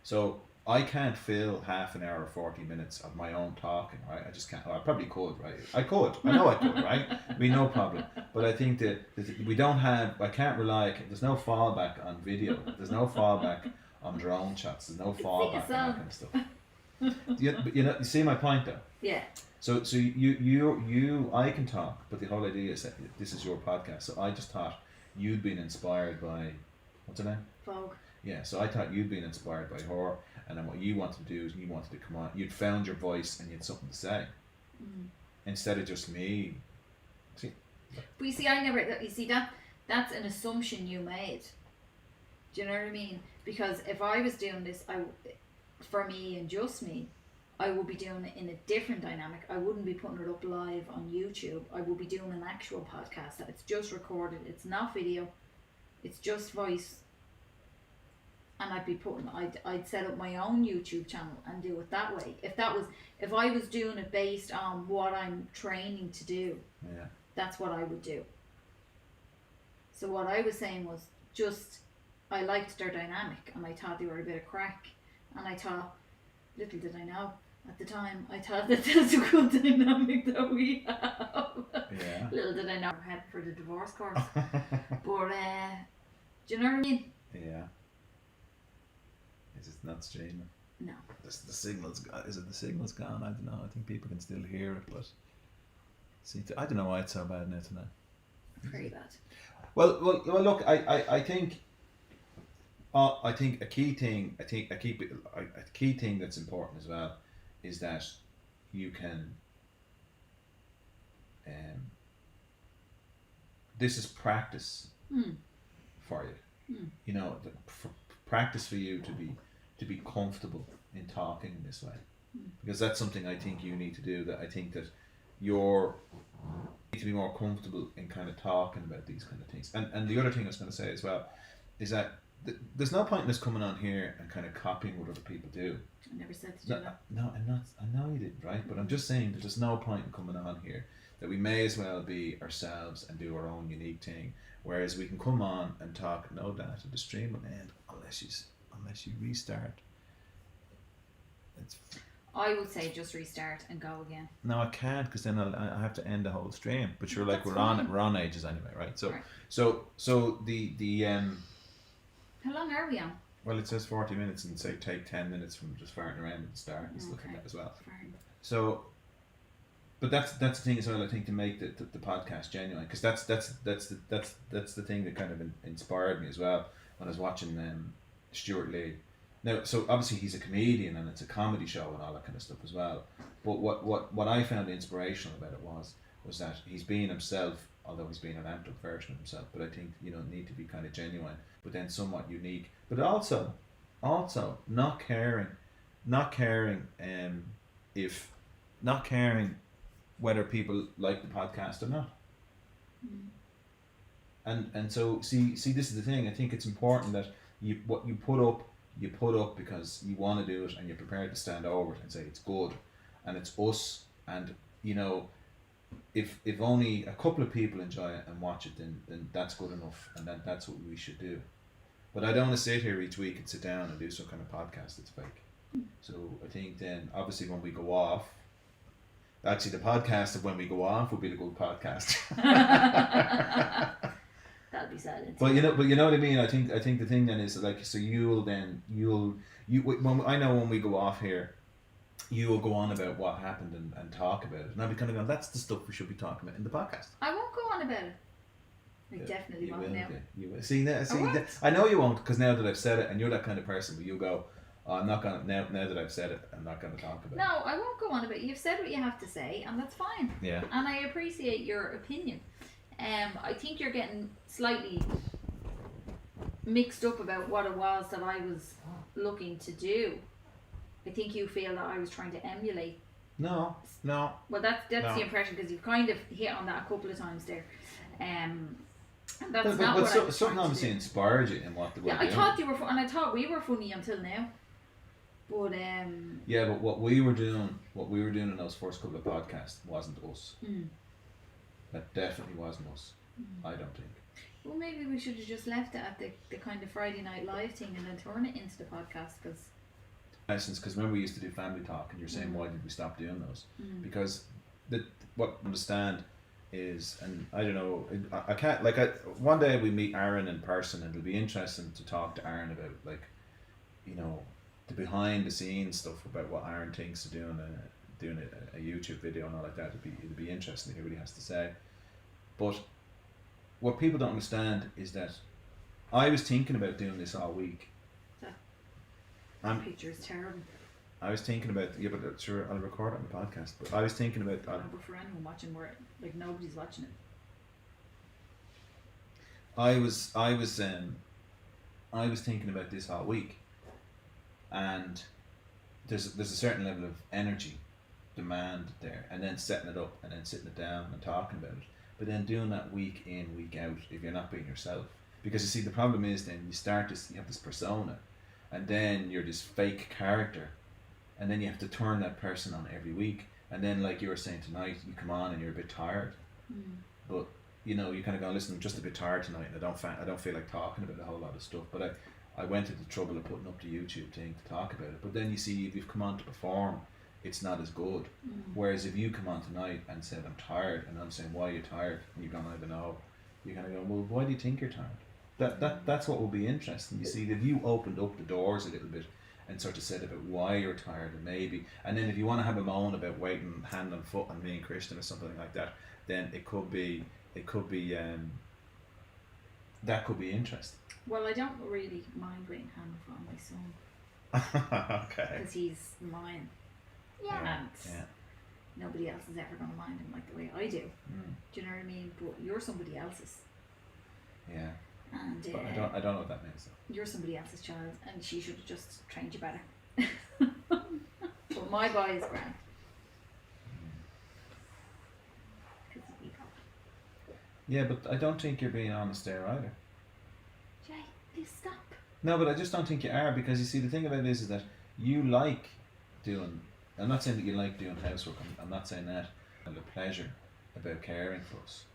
So I can't fill half an hour or 40 minutes of my own talking, right? I just can't. Well, I probably could, right? I know I could, right? It'd be no problem. But I think that I can't rely, there's no fallback on video. There's no fallback on drone shots. There's no fallback on that kind of stuff. You see my point though? Yeah. So you I can talk, but the whole idea is that this is your podcast. So I just thought you'd been inspired by, what's her name? Vogue. Yeah, so I thought you'd been inspired by her, and then what you wanted to do is you wanted to come on. You'd found your voice and you had something to say, instead of just me. See? But you see, that's an assumption you made. Do you know what I mean? Because if I was doing this, for me and just me, I will be doing it in a different dynamic. I wouldn't be putting it up live on YouTube. I will be doing an actual podcast that it's just recorded. It's not video. It's just voice. And I'd set up my own YouTube channel and do it that way. If I was doing it based on what I'm training to do, that's what I would do. So what I was saying was just, I liked their dynamic and I thought they were a bit of crack. And I thought, little did I know, at the time, I thought that that's a good dynamic that we have. Yeah. Little did I know I had for the divorce course. But, do you know what I mean? Yeah. Is it not streaming? No. The signal's gone. Is it the signal's gone? I don't know. I think people can still hear it, but I don't know why it's so bad now tonight. Very bad. Well, look, I think a key thing, a key thing that's important as well is that you can. This is practice for you. You know, practice for you to be comfortable in talking in this way, because that's something I think you need to do. That I think that you need to be more comfortable in kind of talking about these kind of things. And the other thing I was going to say as well is that there's no point in us coming on here and kind of copying what other people do. I never said to do that. No, I'm not. I know you didn't, right? But I'm just saying that there's no point in coming on here. That we may as well be ourselves and do our own unique thing. Whereas we can come on and talk, no data, the stream will end unless you restart. I would say just restart and go again. No, I can't, because then I have to end the whole stream. But you're like, That's we're fine. on ages anyway, right? So Right. so the How long are we on? well, it says 40 minutes and say take 10 minutes from just farting around at the start and stuff Okay. like that as well. Fine. So, but that's the thing as well. I think to make the podcast genuine, because that's the thing that kind of inspired me as well when I was watching Stuart Lee. Now, so obviously he's a comedian and it's a comedy show and all that kind of stuff as well. But what I found inspirational about it was that he's being himself, although he's being an amped up version of himself. But I think need to be kind of genuine, but then somewhat unique. But also not caring whether people like the podcast or not. And so see this is the thing. I think it's important that what you put up because you want to do it and you're prepared to stand over it and say it's good and it's us, and if only a couple of people enjoy it and watch it, then that's good enough, and that's what we should do. But I don't want to sit here each week and sit down and do some kind of podcast that's fake. So I think then obviously when we go off, actually the podcast of when we go off will be the good podcast. That'll be silent. But you know what I mean. I think the thing then is like, so when we go off here, you will go on about what happened and talk about it, and I'll be kind of going, that's the stuff we should be talking about in the podcast. I won't go on about it. I definitely won't now. You will. See I know you won't, because now that I've said it, and you're that kind of person, but you'll go, oh, I'm not gonna now that I've said it, I'm not gonna talk about it. No, I won't go on about it. You've said what you have to say, and that's fine. Yeah. And I appreciate your opinion. I think you're getting slightly mixed up about what it was that I was looking to do. I think you feel that I was trying to emulate. No. Well, that's the impression, because you've kind of hit on that a couple of times there. And that's not what I was something trying to obviously do. inspired you in what the Yeah, I thought you were and I thought we were funny until now. But yeah, but what we were doing in those first couple of podcasts wasn't us. That definitely wasn't us. I don't think. Well, maybe we should have just left it at the kind of Friday Night Live thing and then turn it into the podcast, because remember we used to do family talk, and you're saying why did we stop doing those? Because what I understand is, and I don't know, I can't, like, one day we meet Aaron in person, and it'll be interesting to talk to Aaron about, like, the behind the scenes stuff about what Aaron thinks of doing a YouTube video and all like that. It'd be interesting to hear what he has to say. But what people don't understand is that I was thinking about doing this all week. That picture is terrible. I was thinking about, but sure, I'll record it on the podcast. But I was thinking about. But for anyone watching, like nobody's watching it. I was thinking about this all week, and there's a certain level of energy demand there, and then setting it up and then sitting it down and talking about it, but then doing that week in, week out if you're not being yourself. Because you see, the problem is then you have this persona, and then you're this fake character, and then you have to turn that person on every week, and then like you were saying tonight, you come on and you're a bit tired, but you know, you kind of go, listen, I'm just a bit tired tonight and I don't feel like talking about a whole lot of stuff, but I went to the trouble of putting up the YouTube thing to talk about it. But then you see, if you've come on to perform, it's not as good. Whereas if you come on tonight and said, I'm tired, and I'm saying, why are you tired? And you're going, I don't know. You're going to go, well, why do you think you're tired? That's what will be interesting. You see, if you opened up the doors a little bit and sort of said about why you're tired, and then if you want to have a moan about waiting hand and foot on me and Christian or something like that, then it could be that could be interesting. Well, I don't really mind waiting hand and foot on my son. Okay. Because he's mine. Yeah. And nobody else is ever going to mind him like the way I do. Do you know what I mean? But you're somebody else's. Yeah. And but I don't know what that means though. You're somebody else's child, and she should have just trained you better. But my boy is grand. Yeah, but I don't think you're being honest there either. Jay, please stop. No, but I just don't think you are, because you see, the thing about it is that you like doing, I'm not saying that you like doing housework, I'm not saying that, and the pleasure about caring for us.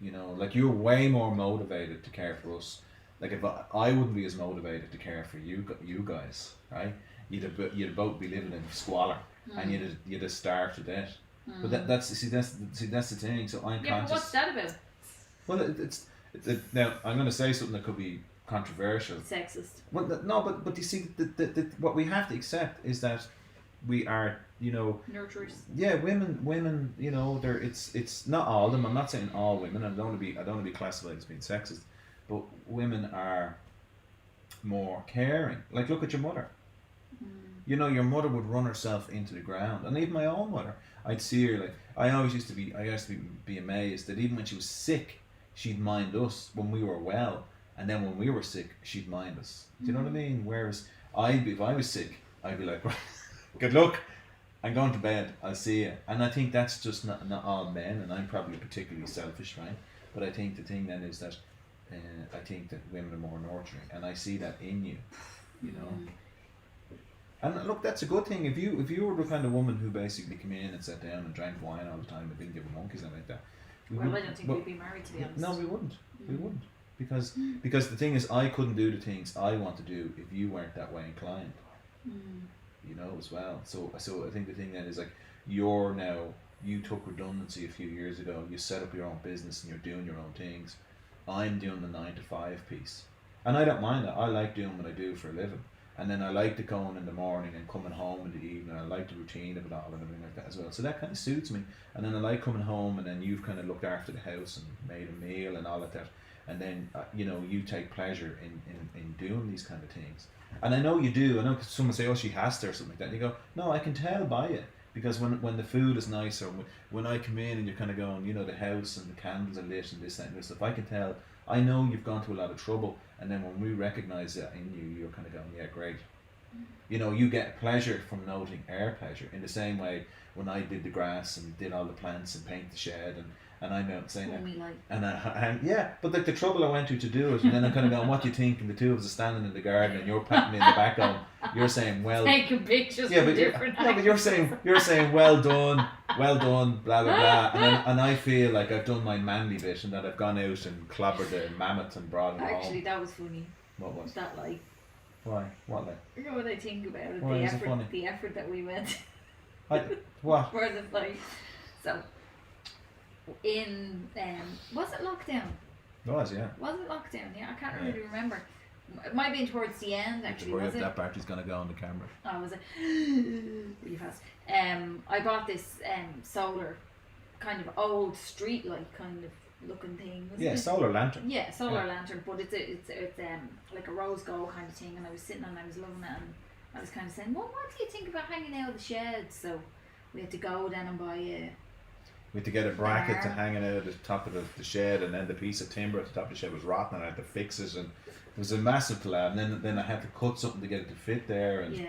You know, like, you're way more motivated to care for us. Like, if I wouldn't be as motivated to care for you guys, right? You'd both be living in squalor, and you'd have starved to death. But that's the thing. So I'm conscious. Yeah, but what's that about? Well, it's now I'm going to say something that could be controversial. Sexist. Well, no, but you see, what we have to accept is that we are, you know, nurturers. Yeah, women, you know, it's not all of them. I'm not saying all women. I don't want to be classified as being sexist, but women are more caring. Like, look at your mother. You know, your mother would run herself into the ground, and even my own mother. I'd see her, like, I used to be amazed that even when she was sick, she'd mind us when we were well, and then when we were sick, she'd mind us. Do you know what I mean? Whereas if I was sick, I'd be like, right, good luck, I'm going to bed, I'll see you. And I think that's just not all men, and I'm probably particularly selfish, right? But I think the thing then is that I think that women are more nurturing, and I see that in you, you know. And look, that's a good thing. If you were the kind of woman who basically came in and sat down and drank wine all the time and didn't give a monkey's and like that. I don't think we'd be married, to be honest. No, we wouldn't. We wouldn't. Because the thing is, I couldn't do the things I want to do if you weren't that way inclined. You know, as well. So I think the thing then is, like, you took redundancy a few years ago. You set up your own business and you're doing your own things. I'm doing the 9 to 5 piece, and I don't mind that. I like doing what I do for a living. And then I like to go in the morning and coming home in the evening. I like the routine of it all and everything like that as well. So that kind of suits me. And then I like coming home, and then you've kind of looked after the house and made a meal and all of that. And then, you know, you take pleasure in doing these kind of things. And I know you do. I know someone say, oh, she has to or something like that. And you go, no, I can tell by it. Because when the food is nice, or when I come in and you're kind of going, you know, the house and the candles are lit and this, that, and this stuff, I can tell. I know you've gone to a lot of trouble, and then when we recognise that in you, you're kind of going, yeah, great. You know, you get pleasure from noting our pleasure, in the same way when I did the grass and did all the plants and paint the shed, and I'm out saying and yeah, but like the trouble I went to do it, and then I'm kind of going, what do you think? And the two of us are standing in the garden, and you're patting me in the back going, you're saying, well, taking pictures from different angles. But you're saying well done, blah blah blah, and I feel like I've done my manly bit, and that I've gone out and clobbered the mammoth and brought it home. Actually, that was funny. What was that like? Why? What like? You know what I think about it? Why is it funny? The effort that we went. What? For the flight. So, in was it lockdown? It was, yeah. Was it lockdown? Yeah, I can't really remember. It might have been towards the end, actually. Was it? That party's gonna go on the camera. Oh, was it? Really fast. I bought this solar, kind of old street light kind of looking thing. Yeah, solar lantern. Yeah, solar lantern, but it's like a rose gold kind of thing. And I was sitting and I was loving it, and I was kind of saying, well, what do you think about hanging out of the sheds? So we had to go then and buy We had to get a bracket to hang it out at the top of the shed, and then the piece of timber at the top of the shed was rotten, and I had to fix it, and it was a massive collab. And then I had to cut something to get it to fit there, and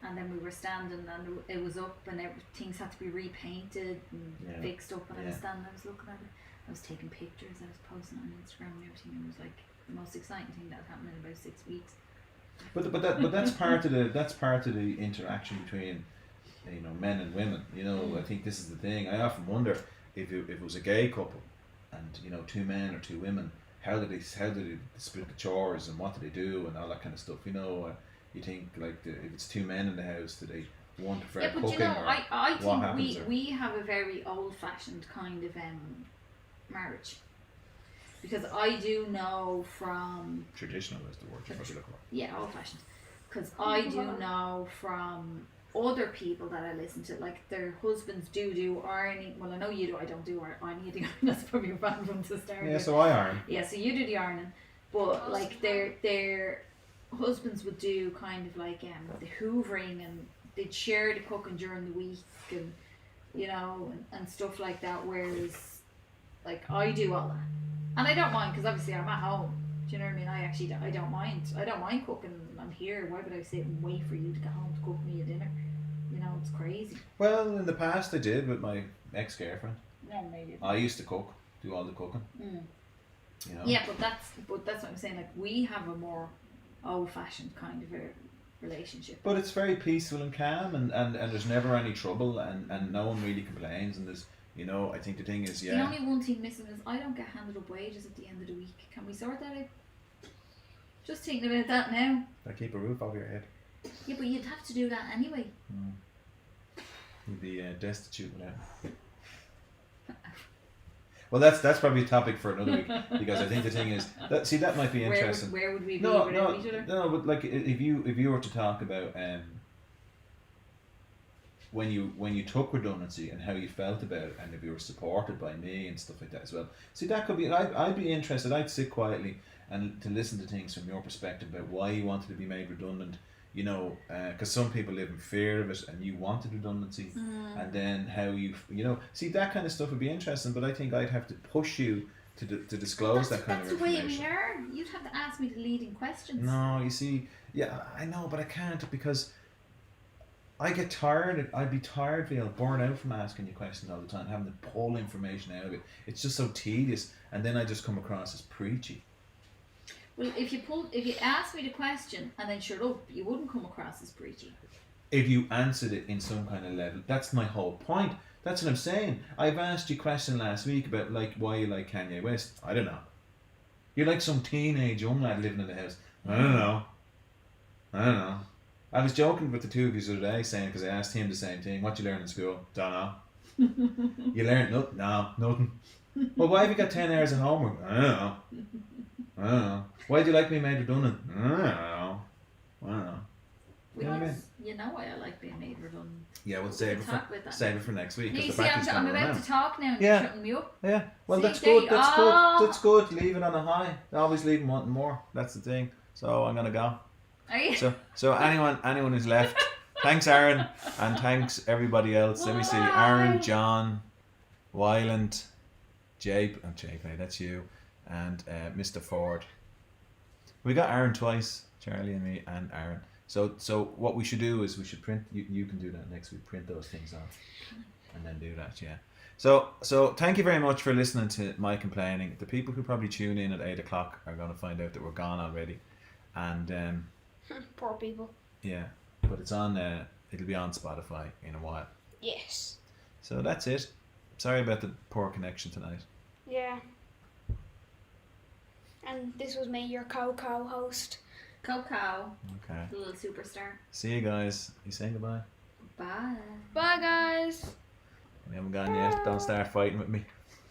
and then we were standing, and it was up, and things had to be repainted and fixed up. And I was standing, I was looking at it, I was taking pictures, I was posting on Instagram and everything. It was like the most exciting thing that happened in about 6 weeks. But that's part of the interaction between, you know, men and women. You know, I think this is the thing. I often wonder if it was a gay couple, and you know, 2 men or 2 women, how did they split the chores and what do they do and all that kind of stuff. You know, you think like if it's 2 men in the house, do they one prefer cooking? You know, or I what think happens we have a very old-fashioned kind of marriage, because I do know from traditional is the word you're probably looking for. Yeah, old-fashioned, because I do know from other people that I listen to, like their husbands do ironing. Well, I know you do. I don't do ironing. That's probably a bad one to start with. Yeah, so I iron. Yeah, so you do the ironing, but like their husbands would do kind of like the hoovering, and they'd share the cooking during the week, and you know, and stuff like that. Whereas like I do all that, and I don't mind, because obviously I'm at home. Do you know what I mean? I don't mind. I don't mind cooking. I'm here. Why would I sit and wait for you to get home to cook me a dinner? You know, it's crazy. Well, in the past I did with my ex-girlfriend. No, maybe. I used to cook, do all the cooking. You know? Yeah, but that's what I'm saying. Like, we have a more old-fashioned kind of a relationship. But it's very peaceful and calm, and there's never any trouble, and no one really complains, and there's, you know, I think the thing is, The only one thing missing is I don't get handed up wages at the end of the week. Can we sort that out? Just thinking about that now. I keep a roof over your head. Yeah, but you'd have to do that anyway. You'd be destitute without. Well, that's probably a topic for another week, because I think the thing is that might be interesting. Where would we be without each other? No, but like if you were to talk about when you took redundancy and how you felt about it, and if you were supported by me and stuff like that as well. See, that could be. I'd be interested. I'd sit quietly and to listen to things from your perspective about why you wanted to be made redundant. You know, because some people live in fear of it, and you wanted redundancy, and then how you know, see, that kind of stuff would be interesting. But I think I'd have to push you to disclose that kind of information. That's the way we are. You'd have to ask me the leading questions. No, you see, yeah, I know, but I can't, because I get tired. I'd be tired, feel burn out from asking you questions all the time, having to pull information out of it. It's just so tedious, and then I just come across as preachy. Well, if you asked me the question and then shut up, you wouldn't come across as preachy. If you answered it in some kind of level, that's my whole point. That's what I'm saying. I've asked you a question last week about like why you like Kanye West. I don't know. You're like some teenage young lad living in the house. I don't know. I was joking with the two of you the other day, saying, because I asked him the same thing. What you learn in school? Don't know. You learned nothing? No, nothing. Well, why have you got 10 hours of homework? I don't know. Why do you like being made redundant? I don't know. You know what I mean? You know why I like being made redundant. Yeah, we'll save it for next week. You see, I'm about to talk now and you're shutting me up. Yeah, well, see, that's good. That's good. Leave it on a high. Always leave them wanting more. That's the thing. So I'm gonna go. Are you? So anyone who's left, thanks Aaron, and thanks everybody else. Let me see, Aaron, John, Wyland, Jape, that's you, and Mr. Ford. We got Aaron twice, Charlie and me, and Aaron. So what we should do is we should print. You can do that next week. Print those things off, and then do that. Yeah. So thank you very much for listening to my complaining. The people who probably tune in at 8 o'clock are going to find out that we're gone already, and poor people. Yeah, but it's on. It'll be on Spotify in a while. Yes. So that's it. Sorry about the poor connection tonight. Yeah. And this was me, your co-host. Coco. Okay. The little superstar. See you guys. You saying goodbye? Bye. Bye, guys. We haven't gone yet. Don't start fighting with me.